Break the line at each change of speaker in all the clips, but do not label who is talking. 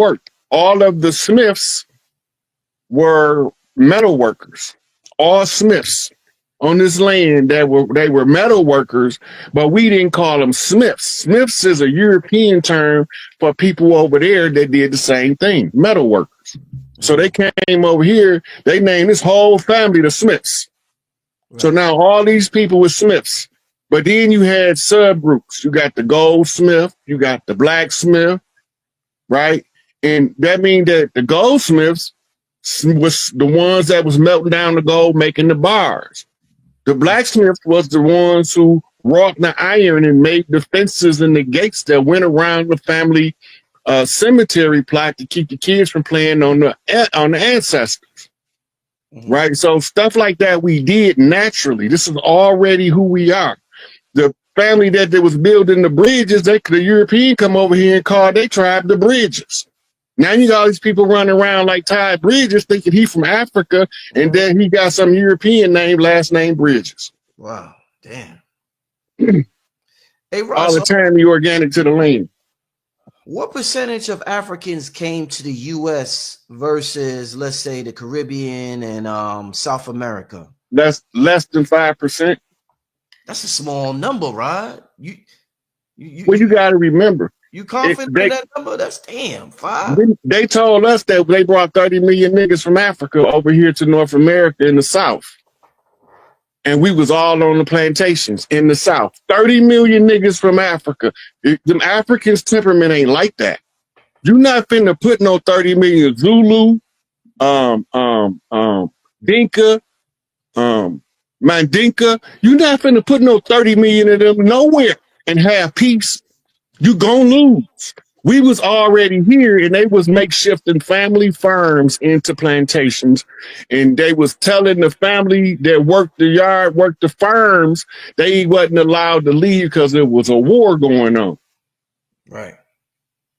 worked. All of the Smiths were metal workers, all Smiths on this land they were metal workers, but we didn't call them Smiths. Smiths is a European term for people over there that did the same thing, metal workers. So they came over here, they named this whole family the Smiths. Right. So now all these people were Smiths, but then you had subgroups. You got the goldsmith, you got the blacksmith, right? And that means that the goldsmiths was the ones that was melting down the gold, making the bars. The blacksmiths was the ones who wrought the iron and made the fences and the gates that went around the family cemetery plot to keep the kids from playing on the ancestors. Mm-hmm. Right? So stuff like that we did naturally. This is already who we are. The family that was building the bridges, the European come over here and call their tribe the Bridges. Now you got all these people running around like Ty Bridges thinking he from Africa, and then he got some European name, last name Bridges.
Wow, damn. Hey, Ross,
all the time you organic to the land.
What percentage of Africans came to the U.S. versus, let's say, the Caribbean and South America?
That's less than 5%.
That's a small number, right?
Well, you got to remember.
You confident in that number? That's damn 5.
They told us that they brought 30 million niggas from Africa over here to North America in the South. And we was all on the plantations in the South. 30 million niggas from Africa. Them Africans' temperament ain't like that. You not finna put no 30 million Zulu, Dinka, Mandinka. You not finna put no 30 million of them nowhere and have peace. You gonna lose. We was already here, and they was makeshifting family farms into plantations, and they was telling the family that worked the yard, worked the farms, they wasn't allowed to leave because there was a war going on.
Right.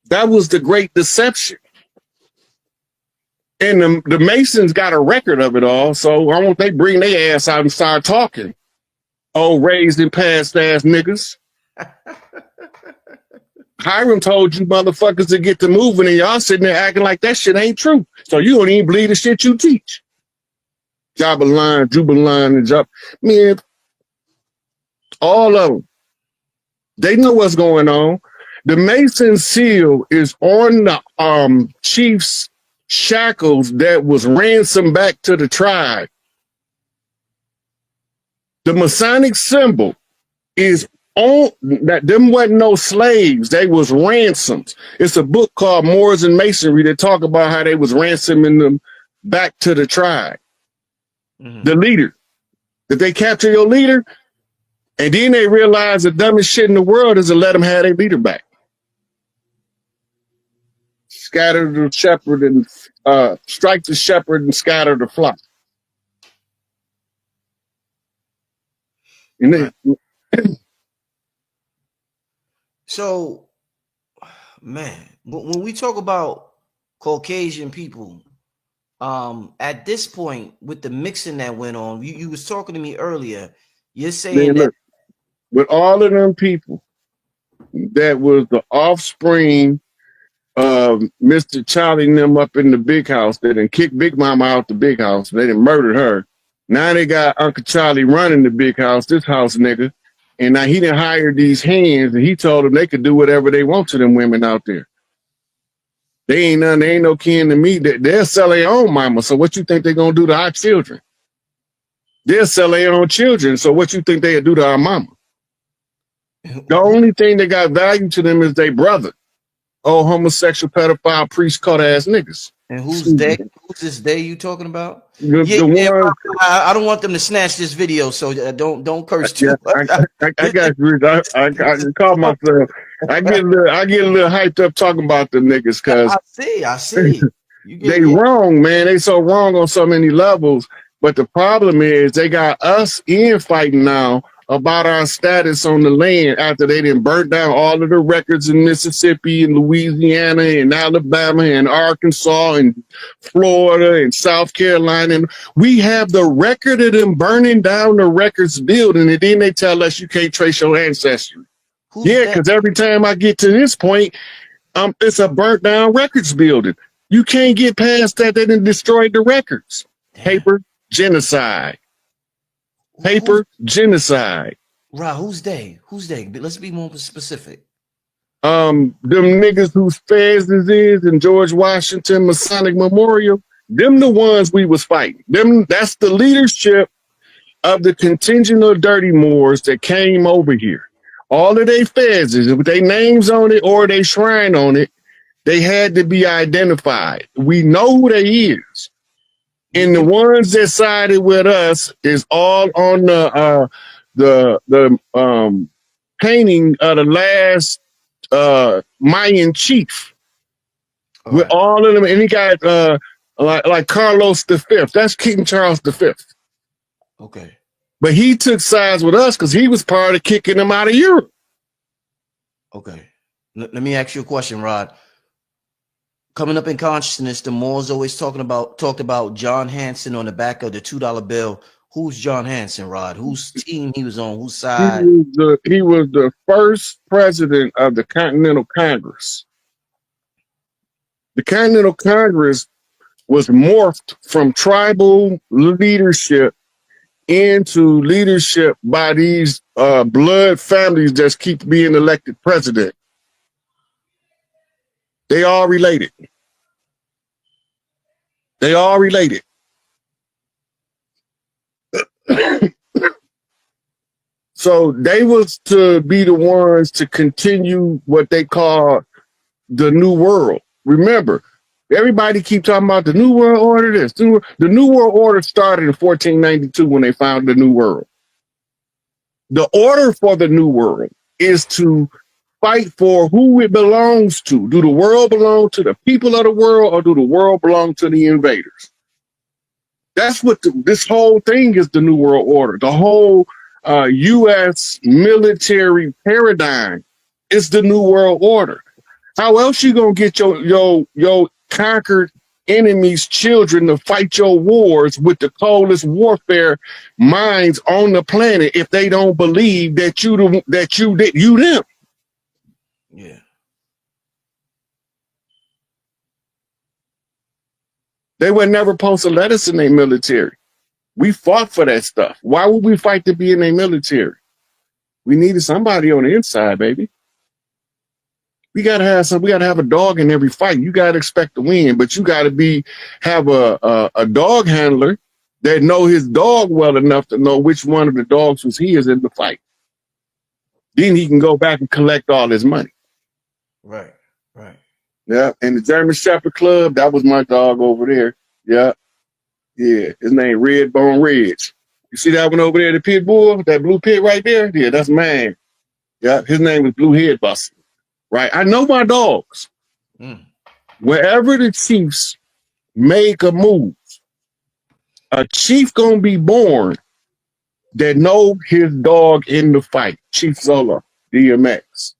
That was the great deception. And the Masons got a record of it all, so I want they bring their ass out and start talking. Old raised and past ass niggas. Hiram told you motherfuckers to get to moving, and y'all sitting there acting like that shit ain't true. So you don't even believe the shit you teach. Jubaline, and Job. Man, all of them. They know what's going on. The Mason seal is on the chief's shackles that was ransomed back to the tribe. The Masonic symbol is on that. Them wasn't no slaves, they was ransoms. It's a book called Moors and Masonry that talk about how they was ransoming them back to the tribe. Mm-hmm. The leader, that they capture your leader, and then they realize the dumbest shit in the world is to let them have their leader back. Scatter the shepherd and strike the shepherd and scatter the flock. And then,
so, man, when we talk about Caucasian people, at this point, with the mixing that went on, you was talking to me earlier. You're saying that
with all of them people that was the offspring of Mr. Charlie and them up in the big house, that done kicked Big Mama out the big house, they done murdered her. Now they got Uncle Charlie running the big house, this house nigga. And now he done hired these hands, and he told them they could do whatever they want to them women out there. They ain't no kin to me. They'll sell their own mama. So what you think they're gonna do to our children? They'll sell their own children. So what you think they'll do to our mama? The only thing that got value to them is their brother. Oh, homosexual, pedophile, priest, cut ass niggas.
And who's they? Who's this they you talking about? I don't want them to snatch this video, so don't curse too much.
I got you. I can call myself. I get a little hyped up talking about them niggas because
I see.
They wrong, man. They so wrong on so many levels. But the problem is they got us fighting now about our status on the land after they done burnt down all of the records in Mississippi and Louisiana and Alabama and Arkansas and Florida and South Carolina. And we have the record of them burning down the records building, and then they tell us you can't trace your ancestry. Because every time I get to this point, It's a burnt down records building. You can't get past that. They done destroyed the records.
Damn.
Paper genocide. Paper genocide.
Right, who's they? Who's they? Let's be more specific.
Them niggas whose feds is in George Washington Masonic Memorial, them the ones we was fighting. That's the leadership of the contingent of dirty Moors that came over here. All of they feds, with their names on it or they shrine on it, they had to be identified. We know who they is. And the ones that sided with us is all on the painting of the last Mayan chief. All with right. All of them, and he got like Carlos V. That's King Charles V.
Okay.
But he took sides with us because he was part of kicking them out of Europe.
Okay. Let me ask you a question, Rod. Coming up in consciousness, the Moors always talked about John Hanson on the back of the $2 bill. Who's John Hanson, Rod? Whose team he was on? Whose side?
He was the first president of the Continental Congress. The Continental Congress was morphed from tribal leadership into leadership by these blood families that keep being elected president. They all related. They all related. So they was to be the ones to continue what they call the New World. Remember, everybody keep talking about the New World Order. The New World Order started in 1492 when they found the New World. The order for the New World is to fight for who it belongs to. Do the world belong to the people of the world, or do the world belong to the invaders? That's what this whole thing is, the New World Order. The whole U.S. military paradigm is the New World Order. How else you gonna get your conquered enemies' children to fight your wars with the coldest warfare minds on the planet if they don't believe that you them?
Yeah.
They were never supposed to let us in their military. We fought for that stuff. Why would we fight to be in their military? We needed somebody on the inside, baby. We gotta have a dog in every fight. You gotta expect to win, but you gotta have a dog handler that know his dog well enough to know which one of the dogs was his in the fight. Then he can go back and collect all his money.
Right, right.
Yeah, and the German Shepherd Club, that was my dog over there. Yeah, yeah. His name Redbone Reds. You see that one over there, the pit bull, that blue pit right there? Yeah, that's mine. Yeah, his name was Blue Head Buster. Right, I know my dogs. Wherever the chiefs make a move, a chief gonna be born that know his dog in the fight. Chief Zola, DMX,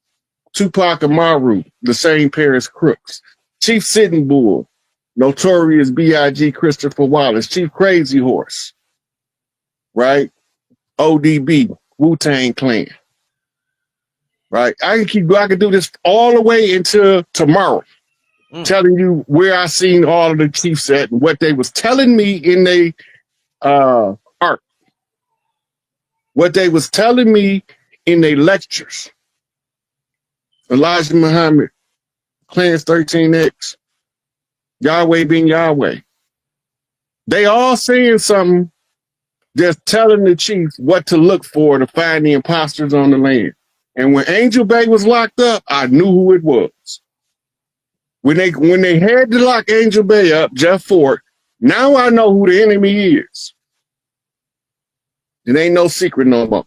Tupac Amaru, the same pair as Crooks, Chief Sitting Bull, Notorious B.I.G. Christopher Wallace, Chief Crazy Horse, right? ODB, Wu-Tang Clan. Right, I can do this all the way until tomorrow, telling you where I seen all of the chiefs at and what they was telling me in their art, what they was telling me in their lectures. Elijah Muhammad, Clans 13X, Yahweh being Yahweh. They all saying something, just telling the chiefs what to look for to find the imposters on the land. And when Angel Bay was locked up, I knew who it was. When they had to lock Angel Bay up, Jeff Fort, now I know who the enemy is. It ain't no secret no more.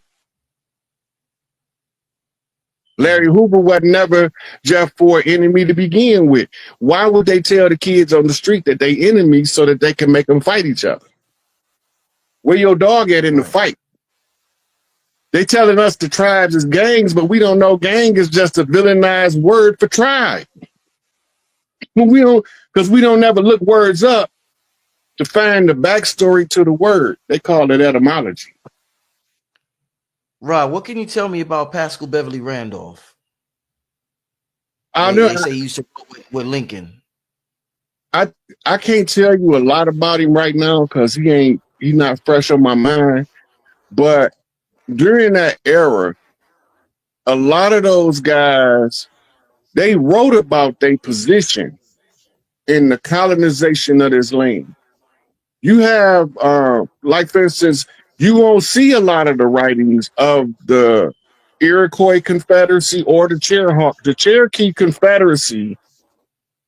Larry Hoover was never Jeff Fort enemy to begin with. Why would they tell the kids on the street that they enemies so that they can make them fight each other? Where your dog at in the fight? They telling us the tribes is gangs, but we don't know gang is just a villainized word for tribe. Because we don't never look words up to find the backstory to the word. They call it etymology.
Rod, what can you tell me about Pascal Beverly Randolph?
I know.
They say he used to go with Lincoln.
I I can't tell you a lot about him right now because he's not fresh on my mind. But during that era, a lot of those guys they wrote about their position in the colonization of this land. You have, like for instance, you won't see a lot of the writings of the Iroquois Confederacy or the Cherokee Confederacy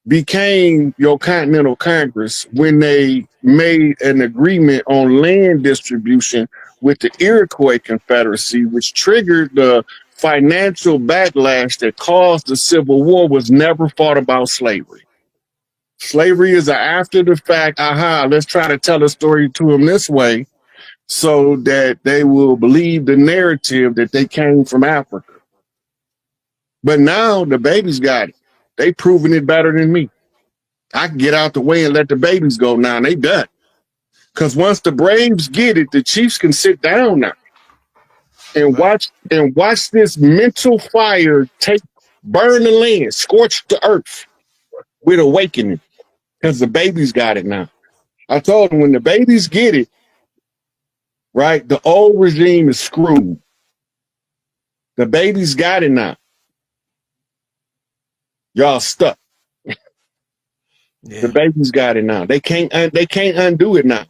became your Continental Congress when they made an agreement on land distribution with the Iroquois Confederacy, which triggered the financial backlash that caused the Civil War. Was never fought about slavery. Slavery is an after the fact, let's try to tell a story to them this way so that they will believe the narrative that they came from Africa. But now the babies got it. They proving it better than me. I can get out the way and let the babies go now. And they done. Because once the Braves get it, the Chiefs can sit down now and watch this mental fire burn the land, scorch the earth with awakening. Because the babies got it now. I told them when the babies get it, right, the old regime is screwed. The babies got it now. Y'all stuck.
Yeah.
The babies got it now. They can't undo it now.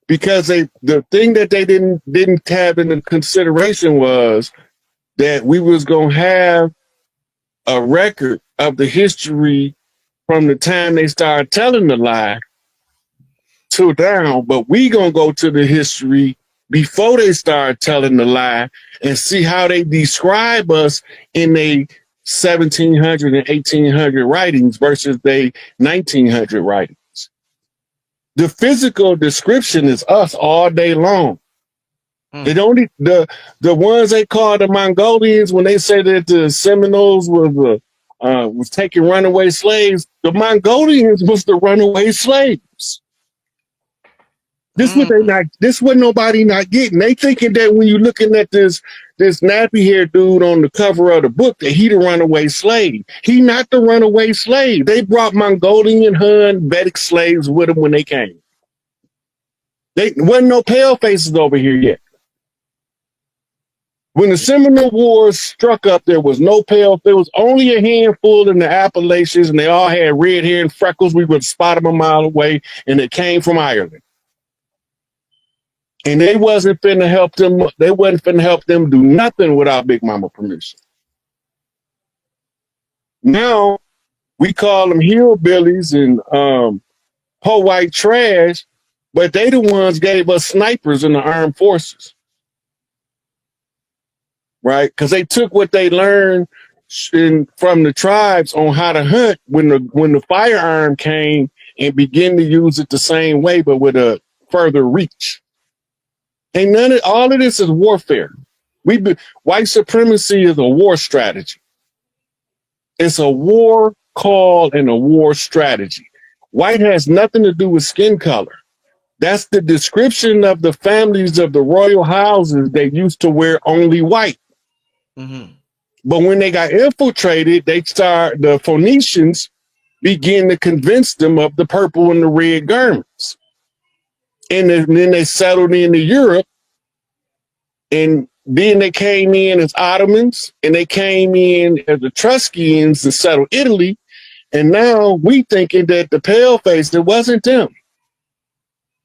Because the thing that they didn't have in consideration was that we was gonna have a record of the history from the time they started telling the lie to down, but we gonna go to the history before they start telling the lie and see how they describe us in the 1700 and 1800 writings versus the 1900 writings. The physical description is us all day long. It only the ones they call the Mongolians when they say that the Seminoles was taking runaway slaves. The Mongolians was the runaway slaves. This what nobody not getting. They thinking that when you're looking at this nappy haired dude on the cover of the book that he the runaway slave. He not the runaway slave. They brought Mongolian, Hun, Vedic slaves with them when they came. They wasn't no pale faces over here yet. When the Seminole Wars struck up, there was no pale. There was only a handful in the Appalachians, and they all had red hair and freckles. We would spot them a mile away, and it came from Ireland. And they wasn't finna help them. They wasn't finna help them do nothing without Big Mama permission. Now we call them hillbillies and poor white trash, but they the ones gave us snipers in the armed forces. Right? Because they took what they learned from the tribes on how to hunt when the firearm came and began to use it the same way, but with a further reach. And all of this is warfare. White supremacy is a war strategy. It's a war call and a war strategy. White has nothing to do with skin color. That's the description of the families of the royal houses. They used to wear only white. Mm-hmm. But when they got infiltrated, the Phoenicians begin to convince them of the purple and the red garments. And then they settled into Europe. And then they came in as Ottomans, and they came in as the Etruscans to settle Italy. And now we thinking that the pale face, it wasn't them.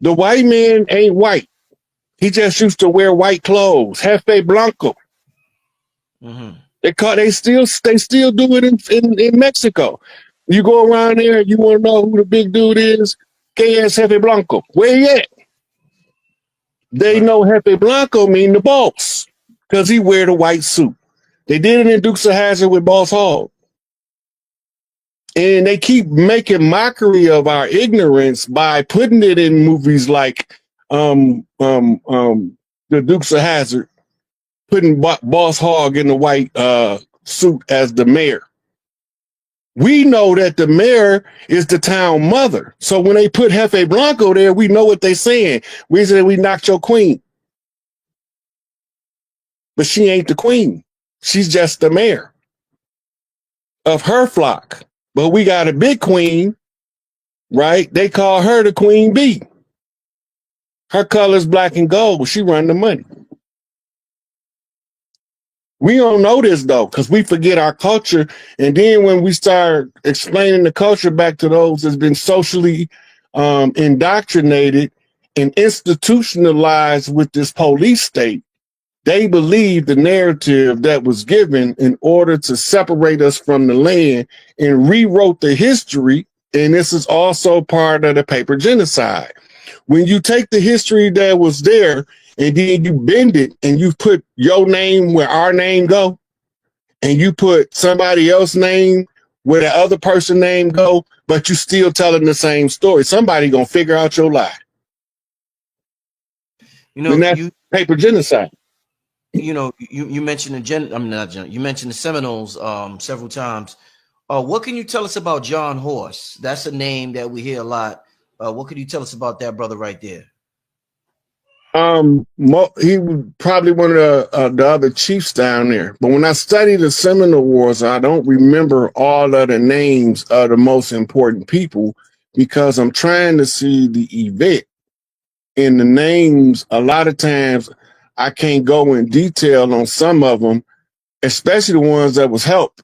The white man ain't white. He just used to wear white clothes, Jefe Blanco. Mm-hmm. They still do it in Mexico. You go around there, you want to know who the big dude is? KS Jefe Blanco. Where he at? They know Jefe Blanco mean the boss because he wear the white suit. They did it in Dukes of Hazzard with Boss Hogg. And they keep making mockery of our ignorance by putting it in movies like the Dukes of Hazzard, putting Boss Hogg in the white suit as the mayor. We know that the mayor is the town mother. So when they put Jefe Blanco there, we know what they're saying. We said we knocked your queen. But she ain't the queen. She's just the mayor of her flock. But we got a big queen, right? They call her the queen bee. Her color's black and gold. She run the money. We don't know this though, because we forget our culture. And then when we start explaining the culture back to those that's been socially indoctrinated and institutionalized with this police state, they believe the narrative that was given in order to separate us from the land and rewrote the history. And this is also part of the paper genocide. When you take the history that was there and then you bend it and you put your name where our name go, and you put somebody else's name where the other person's name go, but you still telling the same story, somebody gonna figure out your lie.
You know,
and that's paper genocide.
You know, you mentioned you mentioned the Seminoles several times. What can you tell us about John Horse? That's a name that we hear a lot. What can you tell us about that brother right there?
He was probably one of the other chiefs down there. But when I study the Seminole Wars, I don't remember all of the names of the most important people because I'm trying to see the event. In the names, a lot of times I can't go in detail on some of them, especially the ones that was helped.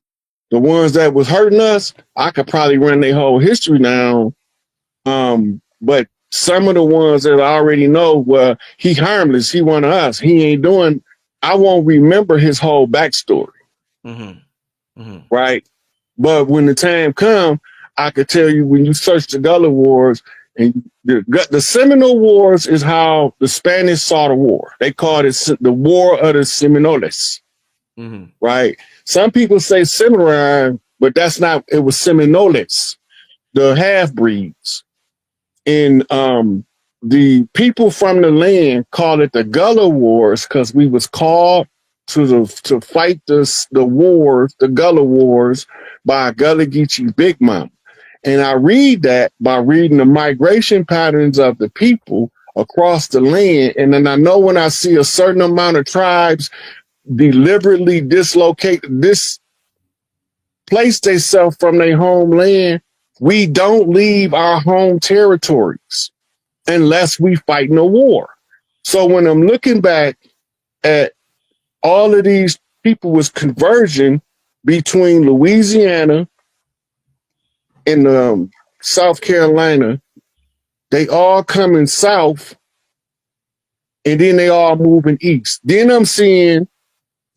The ones that was hurting us, I could probably run their whole history down. But some of the ones that I already know, well, he harmless, he one of us, he ain't doing, I won't remember his whole backstory. Right? But when the time comes, I could tell you when you search the Gullah Wars, and the Seminole Wars is how the Spanish saw the war. They called it the War of the Seminoles. Right? Some people say Cimarron, but that's not, it was Seminoles, the half-breeds. And the people from the land call it the Gullah Wars because we was called to fight the wars, the Gullah Wars, by Gullah Geechee Big Mama. And I read that by reading the migration patterns of the people across the land. And then I know when I see a certain amount of tribes deliberately displace themselves from their homeland, we don't leave our home territories unless we fight in a war. So when I'm looking back at all of these people was conversion between Louisiana and South Carolina, they all coming south and then they all moving east. Then I'm seeing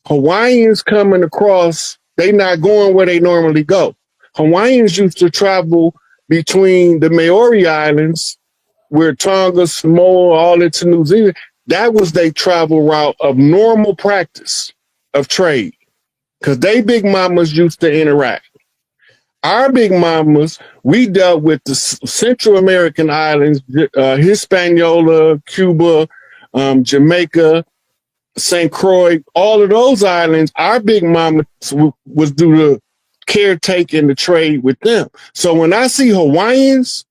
Hawaiians coming across, they not going where they normally go. Hawaiians used to travel between the Maori Islands, where Tonga, Samoa, all into New Zealand. That was their travel route of normal practice of trade, because they big mamas used to interact. Our big mamas, we dealt with the Central American islands, Hispaniola, Cuba, Jamaica, St. Croix, all of those islands. Our big mamas was do the caretaking the trade with them. So when I see Hawaiians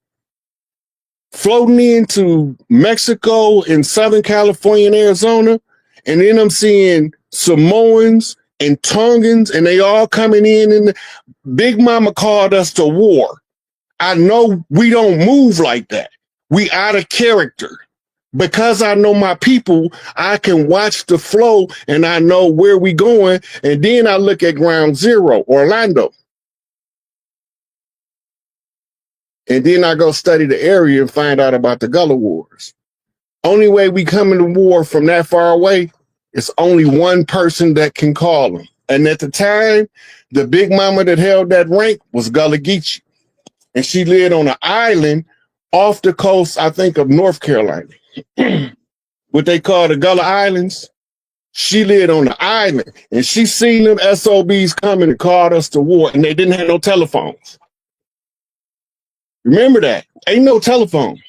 floating into Mexico and Southern California and Arizona, and then I'm seeing Samoans and Tongans, and they all coming in, and Big Mama called us to war. I know we don't move like that. We out of character. Because I know my people, I can watch the flow and I know where we going. And then I look at ground zero, Orlando. And then I go study the area and find out about the Gullah Wars. Only way we come into war from that far away, it's only one person that can call them. And at the time, the big mama that held that rank was Gullah Geechee. And she lived on an island off the coast, I think, of North Carolina. What they call the Gullah Islands. She lived on the island, and she seen them SOBs coming and called us to war, and they didn't have no telephones. Remember that. Ain't no telephone.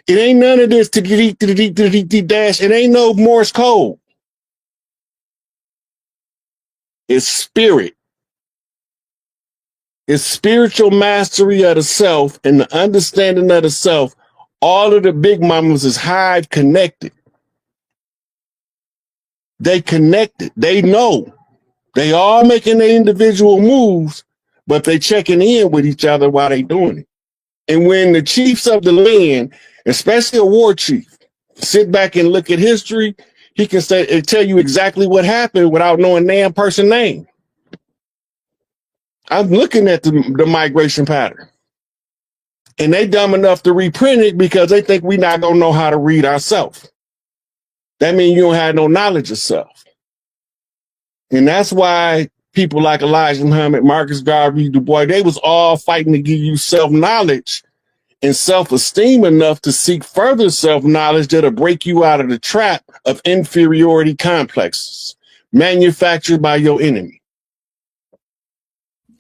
It ain't none of this dash. It ain't no Morse code. It's spirit. It's spiritual mastery of the self and the understanding of the self. All of the big mamas is hive connected. They connected. They know. They all making their individual moves, but they checking in with each other while they doing it. And when the chiefs of the land, especially a war chief, sit back and look at history, he can say and tell you exactly what happened without knowing damn person name. I'm looking at the migration pattern. And they dumb enough to reprint it because they think we not gonna know how to read ourselves. That means you don't have no knowledge of self. And that's why people like Elijah Muhammad, Marcus Garvey, Du Bois, they was all fighting to give you self-knowledge and self-esteem enough to seek further self-knowledge that'll break you out of the trap of inferiority complexes manufactured by your enemy.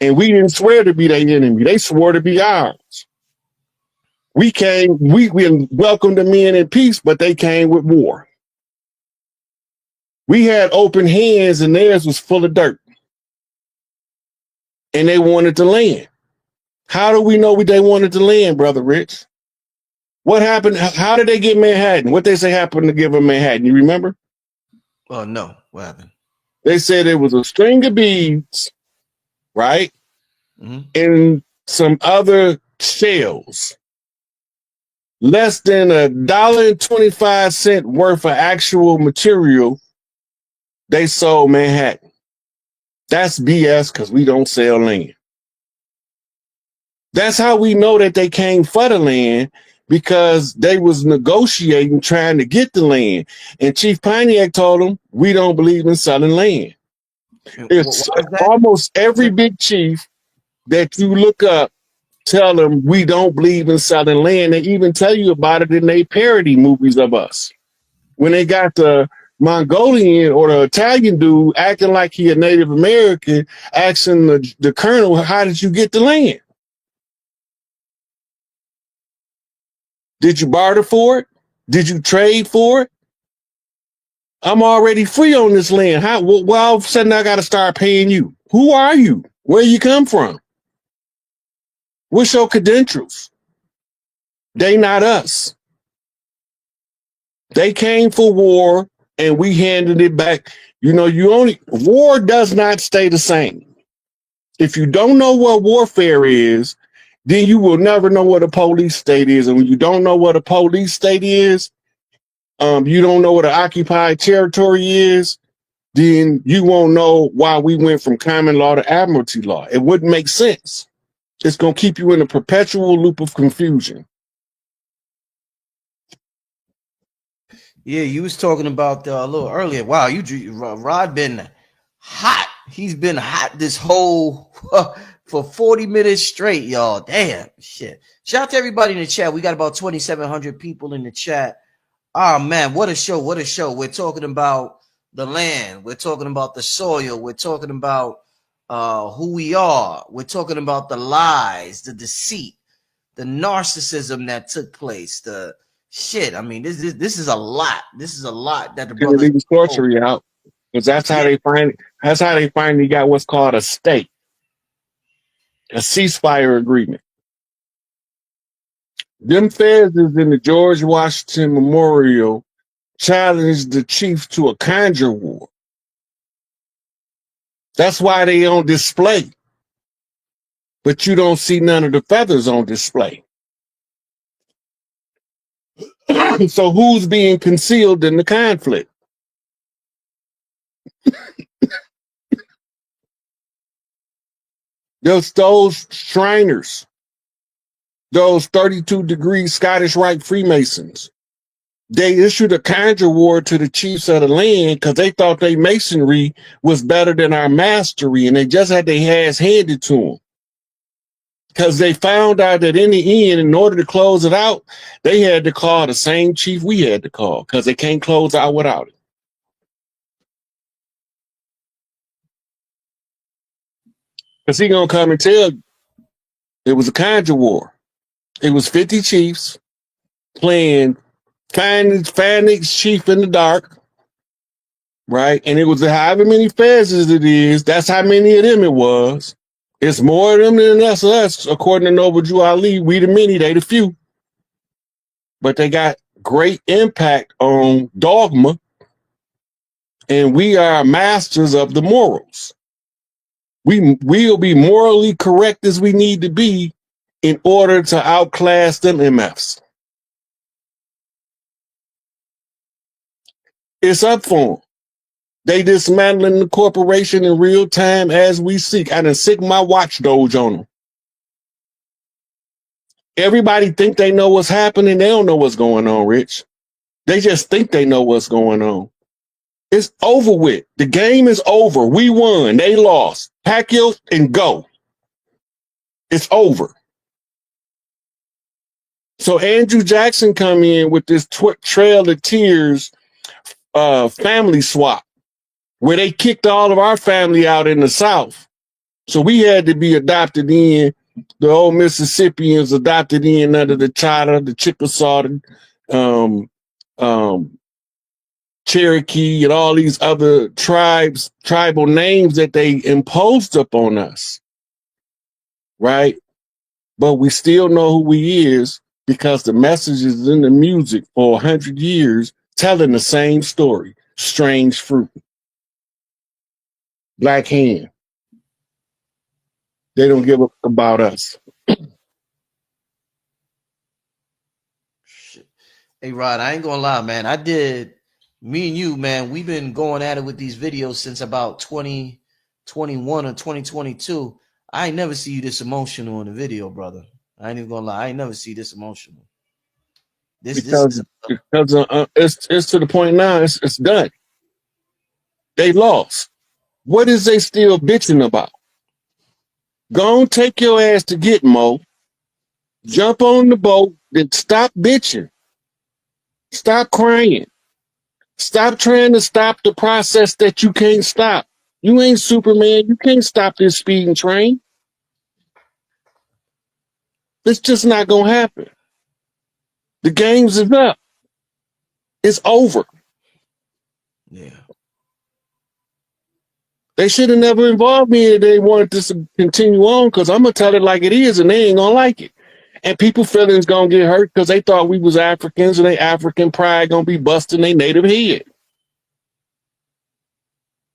And we didn't swear to be their enemy. They swore to be ours. We welcomed them in peace, but they came with war. We had open hands and theirs was full of dirt. And they wanted to land. How do we know they wanted to land, Brother Rich? What happened? How did they get Manhattan? What they say happened to give them Manhattan? You remember?
Oh, no. What happened?
They said it was a string of beads, right? Mm-hmm. And some other shells. Less than $1.25 worth of actual material. They sold Manhattan. That's BS because we don't sell land. That's how we know that they came for the land, because they was negotiating, trying to get the land. And Chief Pontiac told them, we don't believe in selling land. It's almost every big chief that you look up, tell them we don't believe in selling land. They even tell you about it in their parody movies of us. When they got the Mongolian or the Italian dude acting like he a Native American, asking the colonel, how did you get the land? Did you barter for it? Did you trade for it? I'm already free on this land. Well, all of a sudden I got to start paying you. Who are you? Where you come from? What's your credentials? They not us. They came for war and we handed it back. You know, war does not stay the same. If you don't know what warfare is, then you will never know what a police state is. And when you don't know what a police state is, you don't know what an occupied territory is, then you won't know why we went from common law to admiralty law. It wouldn't make sense. It's going to keep you in a perpetual loop of confusion.
Yeah, you was talking about a little earlier. Wow, Rod been hot. He's been hot this whole for 40 minutes straight, y'all. Damn, shit. Shout out to everybody in the chat. We got about 2,700 people in the chat. Oh, man, what a show. What a show. We're talking about the land. We're talking about the soil. We're talking about who we are. We're talking about the lies, the deceit, the narcissism that took place, the shit. I mean, this is a lot. This is a lot that the brothers
leave the sorcery out, because that's how they finally got what's called a state, a ceasefire agreement. Them feds is in the George Washington Memorial challenged the chief to a conjure war. That's why they on display. But you don't see none of the feathers on display. So who's being concealed in the conflict? Those Shriners, those 32-degree Scottish Rite Freemasons, they issued a conjure war to the chiefs of the land because they thought their masonry was better than our mastery, and they just had their ass handed to them. Because they found out that in the end, in order to close it out, they had to call the same chief we had to call, because they can't close out without it. Because he gonna come and tell you it was a conjure war. It was 50 chiefs playing find the chief in the dark, right? And it was however many pheasants it is, that's how many of them it was. It's more of them than us, according to Noble Drew Ali. We the many, they the few. But they got great impact on dogma, and we are masters of the morals. We'll be morally correct as we need to be in order to outclass them MFs. It's up for them. They dismantling the corporation in real time as we speak. I done sick my watch doge on them. Everybody think they know what's happening. They don't know what's going on, Rich. They just think they know what's going on. It's over with. The game is over. We won. They lost. Pack your and go. It's over. So Andrew Jackson come in with this Trail of Tears family swap, where they kicked all of our family out in the South. So we had to be adopted in. The old Mississippians adopted in under the Chata, the Chickasaw, Cherokee, and all these other tribal names that they imposed upon us. Right? But we still know who he is because the message is in the music for 100 years telling the same story. Strange fruit. Black hand. They don't give a fuck about us.
Hey, Rod, I ain't gonna lie, man. Me and you, man, we've been going at it with these videos since about 2021 or 2022. I ain't never see you this emotional in the video, brother. I ain't even gonna lie. I ain't never see this emotional.
Because it's to the point now, it's done. They lost. What is they still bitching about? Go on, take your ass to Gitmo. Jump on the boat, then stop bitching. Stop crying. Stop trying to stop the process that you can't stop. You ain't Superman. You can't stop this speeding train. It's just not going to happen. The games is up. It's over.
Yeah.
They should have never involved me if they wanted this to continue on, because I'm going to tell it like it is and they ain't going to like it. And people feelings going to get hurt because they thought we was Africans and they African pride going to be busting their native head.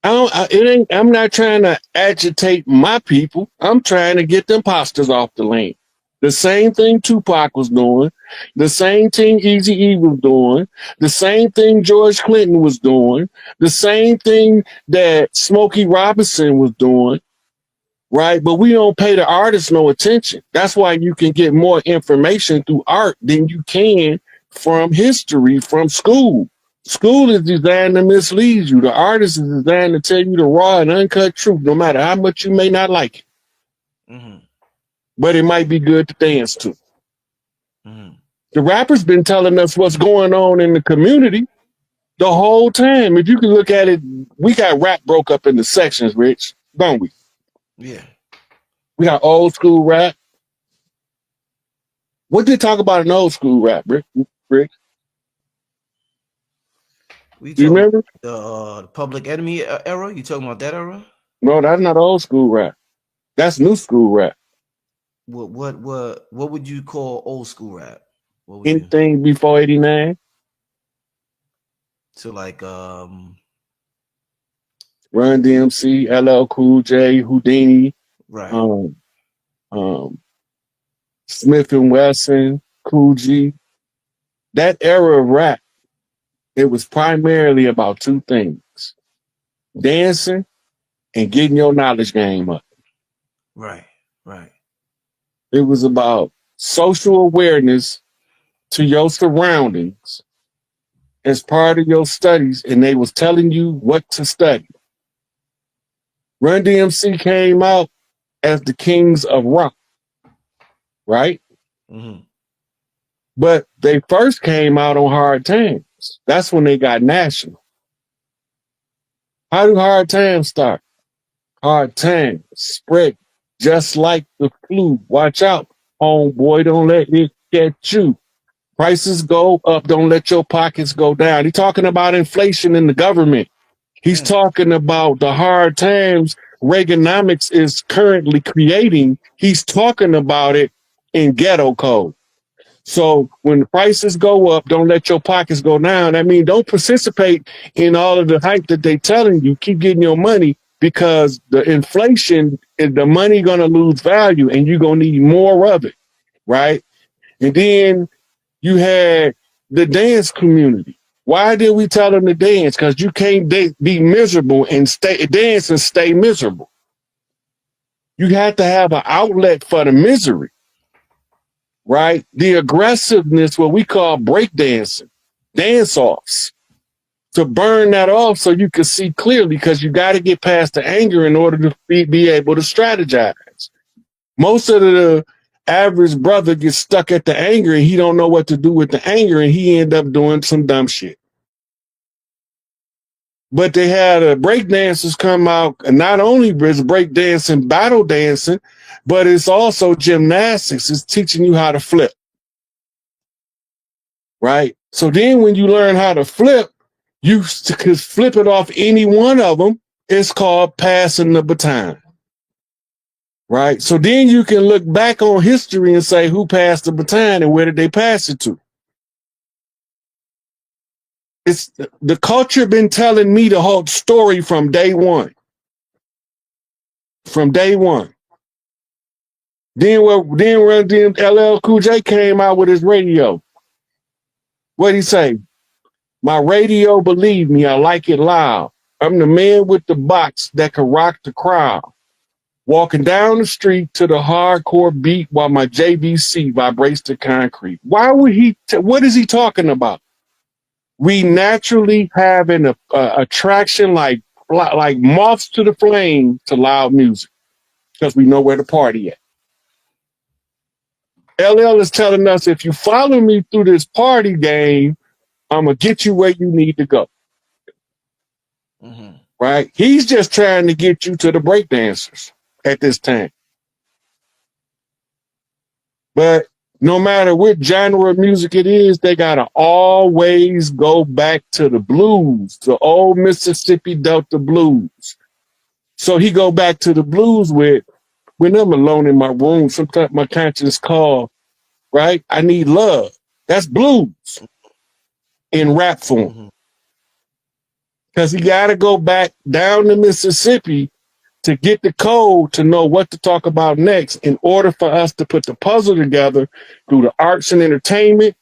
I'm not trying to agitate my people. I'm trying to get them imposters off the land. The same thing Tupac was doing, the same thing Eazy-E was doing, the same thing George Clinton was doing, the same thing that Smokey Robinson was doing, right? But we don't pay the artists no attention. That's why you can get more information through art than you can from history, from school. School is designed to mislead you. The artist is designed to tell you the raw and uncut truth, no matter how much you may not like it. Mm-hmm. But it might be good to dance to. Mm-hmm. The rappers been telling us what's going on in the community the whole time. If you can look at it, we got rap broke up into sections, Rich, don't we?
Yeah. We
got old school rap. What did they talk about in old school rap, Rick?
Do you remember the Public Enemy era? You talking about that era?
No, that's not old school rap. That's new school rap.
What would you call old school rap?
Anything before 89?
So like
Run DMC, LL Cool J, Houdini,
right?
Smith and Wesson, Cool G. That era of rap, it was primarily about two things: dancing and getting your knowledge game up.
Right.
It was about social awareness to your surroundings as part of your studies, and they was telling you what to study. Run DMC came out as the kings of rock, right? Mm-hmm. But they first came out on Hard Times. That's when they got national. How do Hard Times start? Hard Times spread just like the flu. Watch out, homeboy, don't let it get you. Prices go up, don't let your pockets go down. He's talking about inflation in the government. He's talking about the hard times Reaganomics is currently creating. He's talking about it in ghetto code. So when the prices go up, don't let your pockets go down. I mean, don't participate in all of the hype that they're telling you. Keep getting your money, because the inflation is the money going to lose value and you're going to need more of it, right? And then you had the dance community. Why did we tell them to dance? Because you can't be miserable and dance and stay miserable. You have to have an outlet for the misery, right? The aggressiveness, what we call breakdancing, dance-offs, to burn that off so you can see clearly, because you got to get past the anger in order to be able to strategize. Most of the average brother gets stuck at the anger and he don't know what to do with the anger and he end up doing some dumb shit. But they had breakdancers come out, and not only is breakdancing battle dancing, but it's also gymnastics. It's teaching you how to flip, right? So then when you learn how to flip, you could flip it off any one of them. It's called passing the baton, right? So then you can look back on history and say who passed the baton and where did they pass it to? It's the culture been telling me the whole story from day one. From day one. Then LL Cool J came out with his radio. What'd he say? My radio, believe me, I like it loud. I'm the man with the box that can rock the crowd. Walking down the street to the hardcore beat while my JVC vibrates the concrete. Why would he? What is he talking about? We naturally have an attraction like moths to the flame to loud music because we know where to party at. LL is telling us, if you follow me through this party game, I'm going to get you where you need to go. Mm-hmm. Right? He's just trying to get you to the breakdancers at this time. But no matter what genre of music it is, they got to always go back to the blues, the old Mississippi Delta blues. So he go back to the blues with, when I'm alone in my room, sometimes my conscience call, right? I need love. That's blues in rap form. Because he got to go back down to Mississippi to get the code to know what to talk about next in order for us to put the puzzle together through the arts and entertainment,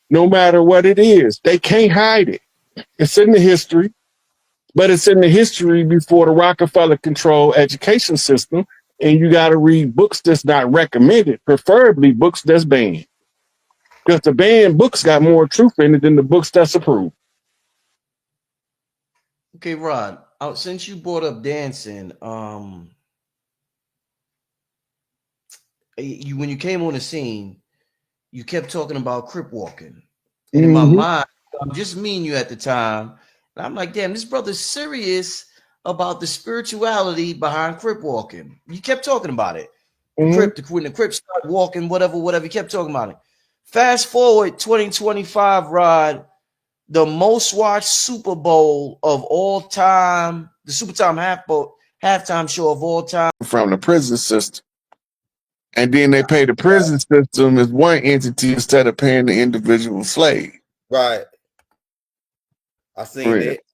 no matter what it is. They can't hide it. It's in the history, but it's in the history before the Rockefeller controlled education system. And you got to read books that's not recommended, preferably books that's banned. Because the banned books got more truth in it than the books that's approved.
Okay, Rod, since you brought up dancing, when you came on the scene, you kept talking about crip walking. And in my mind, just me and you at the time, and I'm like, damn, this brother's serious about the spirituality behind crip walking. You kept talking about it. When the Crips started walking, whatever, you kept talking about it. Fast forward 2025, Rod, the most watched Super Bowl of all time, the halftime show of all time.
From the prison system. And then they pay the prison system as one entity instead of paying the individual slave.
Right. I seen it.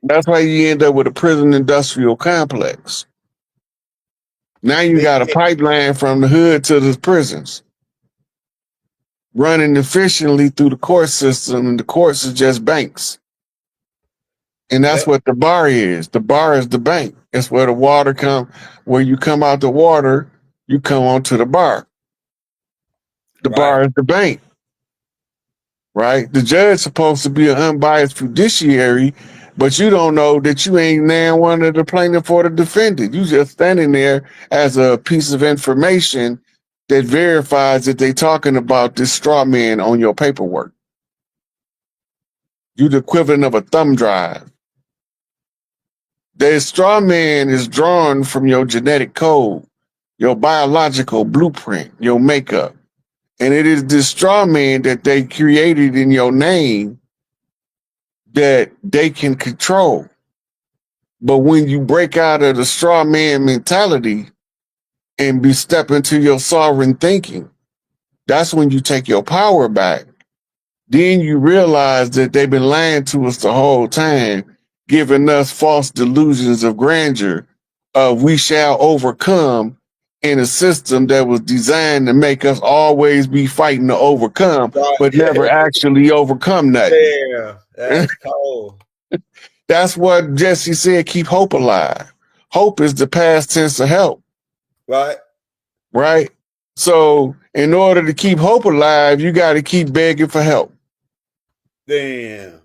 That's why you end up with a prison industrial complex. Now you got a pipeline from the hood to the prisons, running efficiently through the court system, and the courts are just banks. And that's what the bar is. The bar is the bank. It's where the water where you come out the water, you come onto the bar. The bar is the bank. Right? The judge is supposed to be an unbiased fiduciary, but you don't know that you ain't now one of the plaintiff or the defendant. You just standing there as a piece of information that verifies that they talking about this straw man on your paperwork. You the equivalent of a thumb drive. The straw man is drawn from your genetic code, your biological blueprint, your makeup. And it is this straw man that they created in your name that they can control. But when you break out of the straw man mentality and step into your sovereign thinking, that's when you take your power back. Then you realize that they've been lying to us the whole time. giving us false delusions of grandeur of we shall overcome in a system that was designed to make us always be fighting to overcome, but never actually overcome nothing.
Damn, that's cold.
That's what Jesse said, keep hope alive. Hope is the past tense of help.
Right.
Right? So in order to keep hope alive, you got to keep begging for help.
Damn,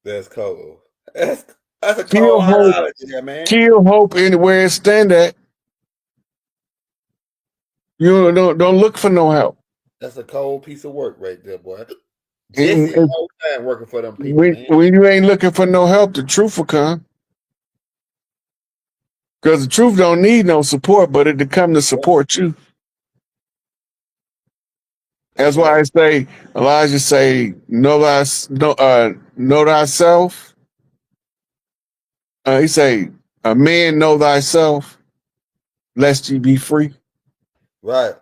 that's cold. That's a
Kill
cold
hope.
analogy there, man.
Kill hope anywhere it stand at. You don't look for no help.
That's a cold piece of work right there, boy.
And
Jesse, whole time working for them people, man.
when you ain't looking for no help, the truth will come. Because the truth don't need no support, but it come to support you. That's why I say, Elijah say, know thyself. He say, a man know thyself, lest ye be free.
Right.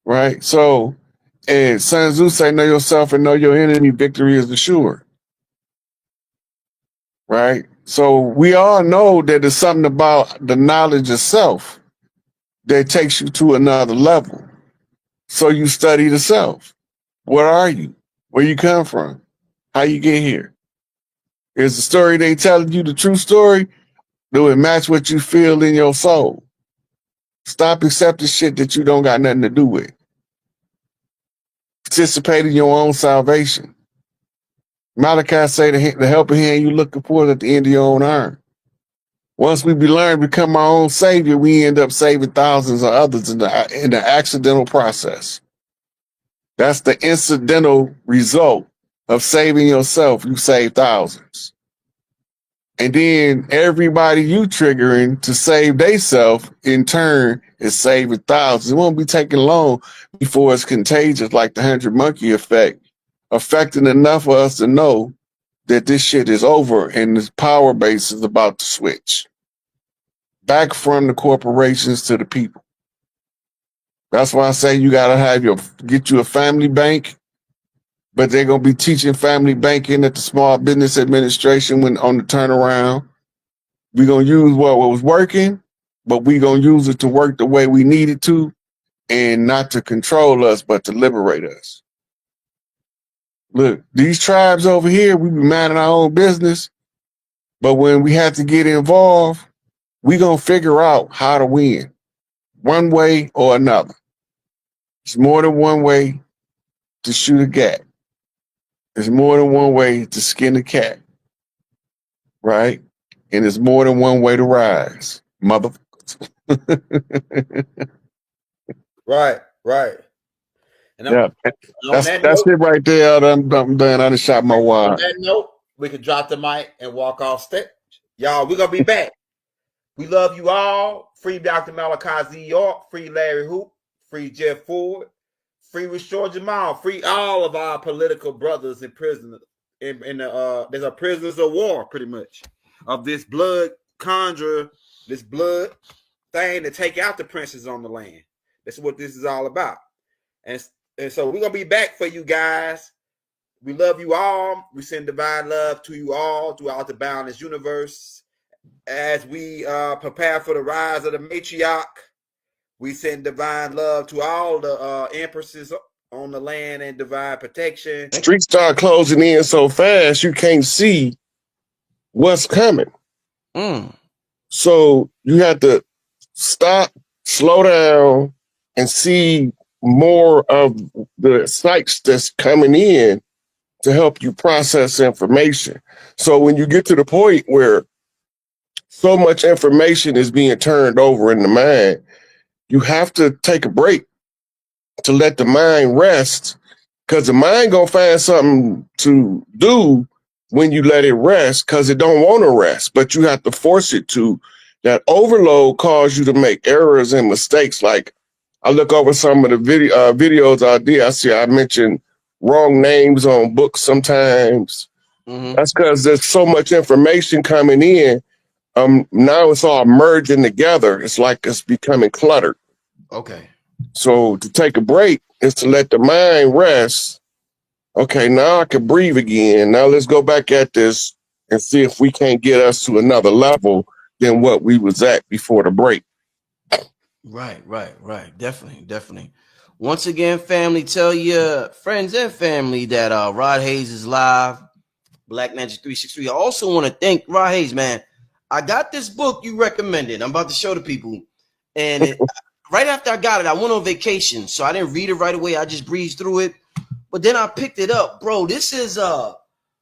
Right? So, and Sun Tzu say, know yourself and know your enemy, victory is assured. Right? So we all know that there's something about the knowledge of self that takes you to another level. So you study the self. What are you? Where you come from? How you get here? Is the story they telling you the true story? Do it match what you feel in your soul? Stop accepting shit that you don't got nothing to do with. Participate in your own salvation. Malachi say the helping hand you looking for is at the end of your own arm. Once we learn to become our own savior, we end up saving thousands of others in the accidental process. That's the incidental result of saving yourself. You save thousands. And then everybody you triggering to save theyself in turn is saving thousands. It won't be taking long before it's contagious like the 100 monkey effect, affecting enough of us to know that this shit is over and this power base is about to switch back from the corporations to the people. That's why I say you gotta get you a family bank, but they're gonna be teaching family banking at the Small Business Administration when on the turnaround. We're gonna use what was working, but we're gonna use it to work the way we need it to, and not to control us, but to liberate us. Look, these tribes over here, we be minding our own business, but when we have to get involved, we're gonna figure out how to win, one way or another. It's more than one way to shoot a gat. There's more than one way to skin a cat, right? And there's more than one way to rise, motherfuckers.
Right. And
Yeah, that's it right there. I'm done. I done shot my wad.
On that note, we can drop the mic and walk off stage. Y'all, we're gonna be back. We love you all. Free Dr. Malachi Z. York, free Larry Hoop, free Jeff Ford, free Restore Jamal, free all of our political brothers and prisoners. There's a prisoners of war, pretty much, of this blood conjure, this blood thing to take out the princes on the land. That's what this is all about. And so we're gonna be back for you guys. We love you all. We send divine love to you all throughout the boundless universe. As we prepare for the rise of the matriarch, we send divine love to all the empresses on the land and divine protection.
Streets start closing in so fast you can't see what's coming. So you have to stop, slow down, and see more of the sites that's coming in to help you process information. So when you get to the point where so much information is being turned over in the mind, you have to take a break to let the mind rest, because the mind gonna find something to do when you let it rest, because it don't want to rest, but you have to force it to. That overload causes you to make errors and mistakes. Like I look over some of the videos I did, I mentioned wrong names on books sometimes. That's because there's so much information coming in. Now it's all merging together. It's like it's becoming cluttered.
Okay.
So to take a break is to let the mind rest. Okay, now I can breathe again. Now let's go back at this and see if we can't get us to another level than what we was at before the break.
Right. Definitely. Once again, family, tell your friends and family that Rod Hayes is live. Black Magic 363. I also want to thank Rod Hayes, man. I got this book you recommended. I'm about to show the people. And right after I got it, I went on vacation. So I didn't read it right away. I just breezed through it. But then I picked it up. Bro, this is a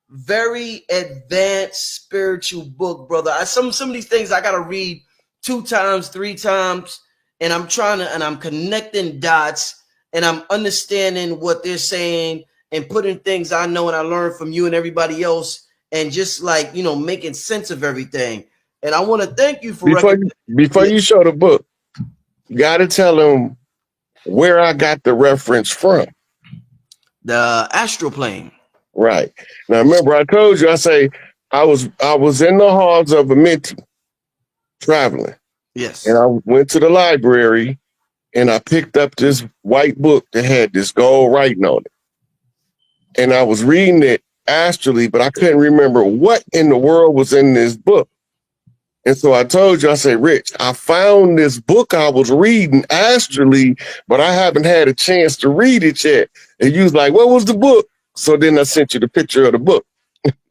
very advanced spiritual book, brother. Some of these things I got to read 2 times, 3 times. And I'm connecting dots. And I'm understanding what they're saying and putting things I know and I learned from you and everybody else, and just like, making sense of everything. And I want to thank you for
before you show the book, you got to tell them where I got the reference from.
The astral plane.
Right. Now, remember, I told you, I was in the halls of a Minty traveling.
Yes.
And I went to the library and I picked up this white book that had this gold writing on it. And I was reading it astrally, but I couldn't remember what in the world was in this book. And so I told you, I said, Rich, I found this book I was reading astrally, but I haven't had a chance to read it yet. And you was like, what was the book? So then I sent you the picture of the book.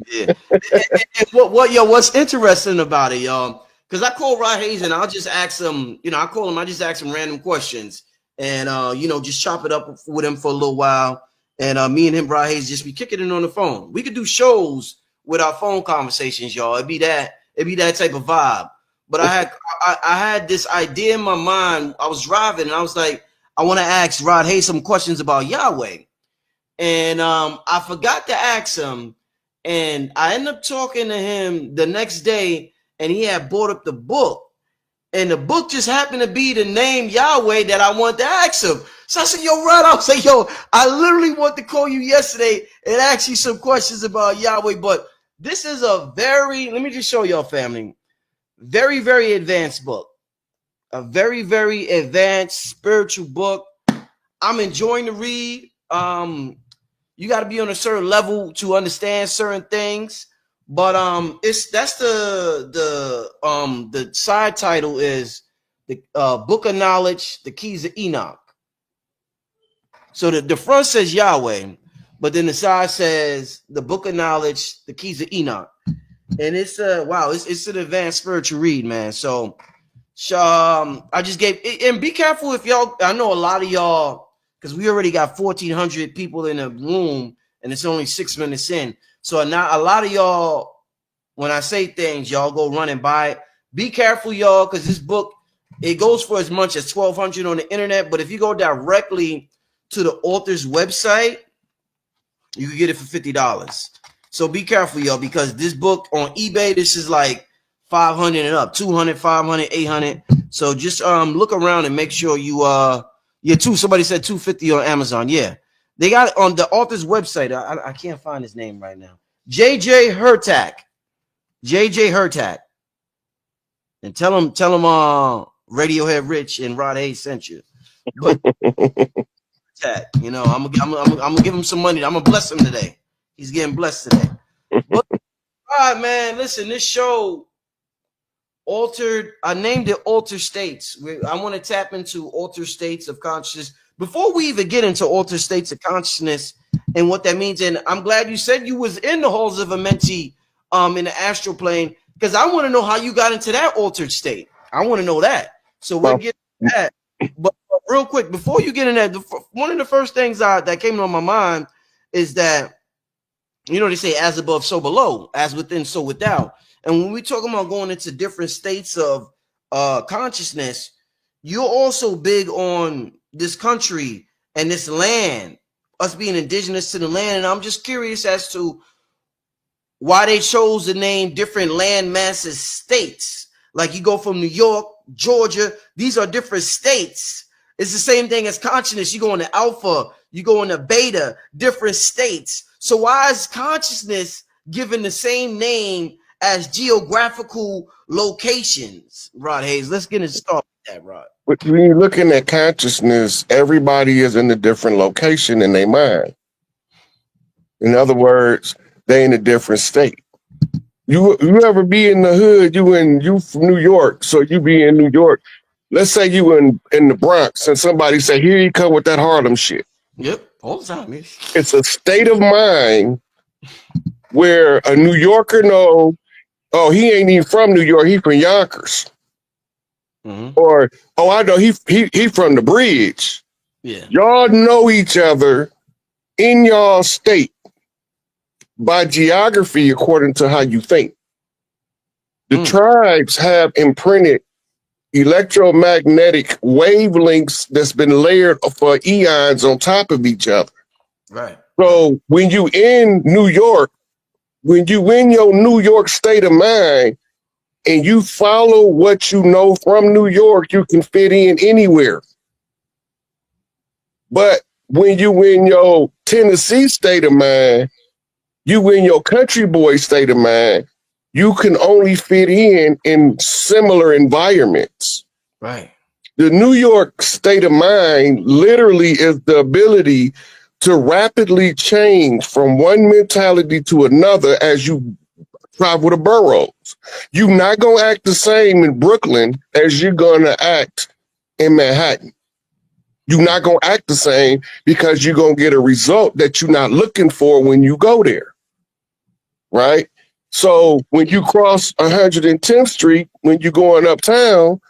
Yeah. and what's interesting about it, y'all, because I call Rod Hayes and I'll just ask him, I just ask him random questions and, just chop it up with him for a little while. And me and him, Rod Hayes, just be kicking it on the phone. We could do shows with our phone conversations, y'all. It'd be that type of vibe. But I had this idea in my mind. I was driving and I was like, I want to ask Rod Hayes some questions about Yahweh. And I forgot to ask him. And I ended up talking to him the next day, and he had bought up the book. And the book just happened to be the name Yahweh that I wanted to ask him. So I said, yo, Rod, I was like, yo, I literally wanted to call you yesterday and ask you some questions about Yahweh. But this is let me just show y'all, family, very, very advanced book. A very, very advanced spiritual book. I'm enjoying the read. You got to be on a certain level to understand certain things. But that's the side title is the Book of Knowledge, the Keys of Enoch. So the front says Yahweh, but then the side says the Book of Knowledge, the Keys of Enoch. And it's it's an advanced spiritual read, man. So I just gave, and be careful if y'all, I know a lot of y'all, because we already got 1,400 people in the room and it's only 6 minutes in. So now a lot of y'all, when I say things, y'all go run and buy it. Be careful, y'all, because this book, it goes for as much as $1,200 on the internet. But if you go directly to the author's website, you can get it for $50. So be careful, y'all, because this book on eBay, this is like 500 and up, 200, 500, 800. So just look around and make sure you somebody said 250 on Amazon. Yeah. They got it on the author's website. I can't find his name right now. JJ Hurtak. And tell him Radiohead Rich and Rod Hayes sent you. But I'm gonna give him some money. I'm gonna bless him today. He's getting blessed today. But, all right, man. Listen, this show altered. I named it Altered States. I want to tap into altered states of consciousness. Before we even get into altered states of consciousness and what that means, and I'm glad you said you was in the halls of Amenti in the astral plane, because I want to know how you got into that altered state. I want to know that. So we'll get to that. But real quick, before you get in that, one of the first things that came on my mind is that, they say as above, so below, as within, so without. And when we talk about going into different states of consciousness, you're also big on this country and this land, us being indigenous to the land. And I'm just curious as to why they chose to name different land masses states. Like you go from New York, Georgia, these are different states. It's the same thing as consciousness. You go into alpha, you go into beta, different states. So why is consciousness given the same name as geographical locations? Rod Hayes, let's get into start with that, Rod.
But when you're looking at consciousness, everybody is in a different location in their mind. In other words, they in a different state. You ever be in the hood? You from New York, so you be in New York. Let's say you in the Bronx, and somebody say, "Here you come with that Harlem shit."
Yep, all the time.
It's a state of mind where a New Yorker know, oh, he ain't even from New York. He from Yonkers, or oh, I know he from the Bridge.
Yeah,
Y'all know each other in y'all state by geography according to how you think. The tribes have imprinted electromagnetic wavelengths that's been layered for eons on top of each other.
right.
So when you in New York, when you in your New York state of mind and you follow what you know from New York, you can fit in anywhere. But when you in your Tennessee state of mind, you in your country boy state of mind, you can only fit in similar environments.
Right.
The New York state of mind literally is the ability to rapidly change from one mentality to another as you travel the boroughs. You're not going to act the same in Brooklyn as you're going to act in Manhattan. You're not going to act the same because you're going to get a result that you're not looking for when you go there. Right? So when you cross 110th Street, when you're going uptown,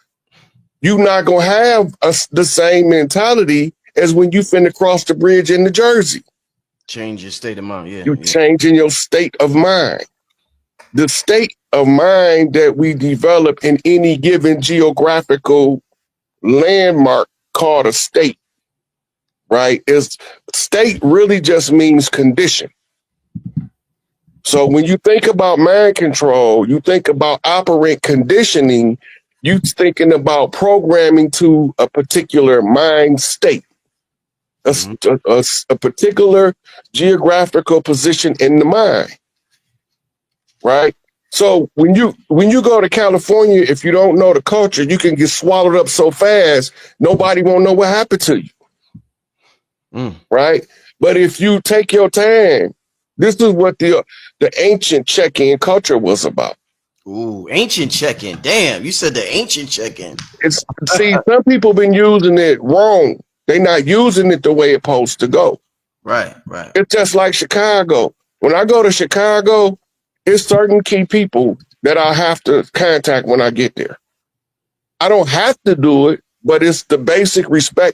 you're not going to have the same mentality as when you finna cross the bridge into Jersey.
Change your state of mind. Yeah.
You're changing your state of mind. The state of mind that we develop in any given geographical landmark called a state, right? Is state really just means condition. So when you think about mind control, you think about operant conditioning, you thinking about programming to a particular mind state, a particular geographical position in the mind, right? So when you go to California, if you don't know the culture, you can get swallowed up so fast, nobody won't know what happened to you, right? But if you take your time, this is what the ancient check-in culture was about.
Ooh, ancient check-in. Damn, you said the ancient check-in.
See, some people been using it wrong. They're not using it the way it's supposed to go.
Right.
It's just like Chicago. When I go to Chicago, it's certain key people that I have to contact when I get there. I don't have to do it, but it's the basic respect